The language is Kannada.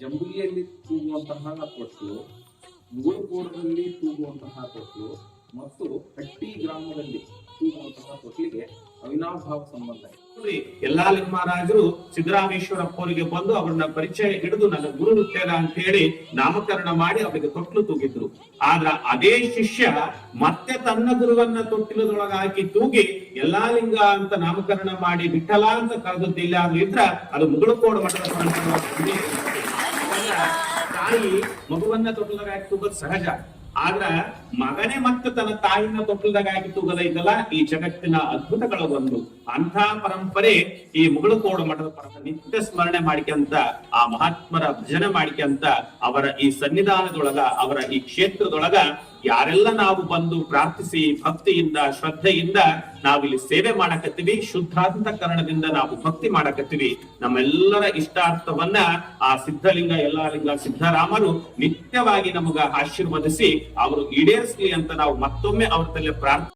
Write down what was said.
ಜಂಬುಲಿಯಲ್ಲಿ ತೂಗುವಂತಹ ತೊಟ್ಲು, ಮುಗುಳುಕೋಡದಲ್ಲಿ ತೂಗುವಂತಹ ತೊಟ್ಲು ಮತ್ತು ಹಟ್ಟಿ ಗ್ರಾಮದಲ್ಲಿ ತೂಗುವಂತಹ ತೊಟ್ಲಿಗೆ ಅವಿನಾಭಾವ ಸಂಬಂಧ ಇದೆ. ಯಲ್ಲಾಲಿಂಗ ಮಹಾರಾಜರು ಸಿದ್ದರಾಮೇಶ್ವರಪ್ಪ ಅವರಿಗೆ ಬಂದು ಅವ್ರನ್ನ ಪರಿಚಯ ಹಿಡಿದು ನನ್ನ ಗುರು ಹುಟ್ಟ್ಯಾರ ಅಂತ ಹೇಳಿ ನಾಮಕರಣ ಮಾಡಿ ಅವರಿಗೆ ತೊಟ್ಲು ತೂಗಿದ್ರು. ಆದ್ರ ಅದೇ ಶಿಷ್ಯ ಮತ್ತೆ ತನ್ನ ಗುರುವನ್ನ ತೊಟ್ಟಿಲದೊಳಗ ಹಾಕಿ ತೂಗಿ ಯಲ್ಲಾಲಿಂಗ ಅಂತ ನಾಮಕರಣ ಮಾಡಿ ವಿಠಲ ಅಂತ ಕರೆದದ್ದಿಲ್ಲ ಅದು ಇದ್ರ ಅದು ಮುಗುಳುಕೋಡ ಮಠದ ತಾಯಿ ಮಗುವನ್ನ ತೊಟ್ಟಿಲದಾಗ ಹಾಕಿ ತೂಗೋದು ಸಹಜ. ಆದ್ರ ಮಗನೇ ಮತ್ತೆ ತನ್ನ ತಾಯಿನ ತೊಟ್ಟಲ್ದಾಗ ಹಾಕಿ ತೂಗದ ಇದಲ್ಲ ಈ ಜಗತ್ತಿನ ಅದ್ಭುತಗಳ ಒಂದು ಅಂಥ ಪರಂಪರೆ ಈ ಮುಗುಳುಕೋಡ ಮಠದ ಪರಂಪರೆ. ನಿತ್ಯ ಸ್ಮರಣೆ ಮಾಡಿಕೆಂತ ಆ ಮಹಾತ್ಮರ ಭಜನೆ ಮಾಡಿಕೆಂತ ಅವರ ಈ ಸನ್ನಿಧಾನದೊಳಗ ಅವರ ಈ ಕ್ಷೇತ್ರದೊಳಗ ಯಾರೆಲ್ಲ ನಾವು ಬಂದು ಪ್ರಾರ್ಥಿಸಿ ಭಕ್ತಿಯಿಂದ ಶ್ರದ್ಧೆಯಿಂದ ನಾವಿಲ್ಲಿ ಸೇವೆ ಮಾಡಕತ್ತೀವಿ, ಶುದ್ಧಾಂತಕರಣದಿಂದ ನಾವು ಭಕ್ತಿ ಮಾಡಕತ್ತೀವಿ. ನಮ್ಮೆಲ್ಲರ ಇಷ್ಟಾರ್ಥವನ್ನ ಆ ಸಿದ್ಧಲಿಂಗ ಯಲ್ಲಾಲಿಂಗ ಸಿದ್ದರಾಮರು ನಿತ್ಯವಾಗಿ ನಮಗ ಆಶೀರ್ವದಿಸಿ ಅವರು ಈಡೇರಿಸಲಿ ಅಂತ ನಾವು ಮತ್ತೊಮ್ಮೆ ಅವ್ರ ತಲೆ ಪ್ರಾರ್ಥನೆ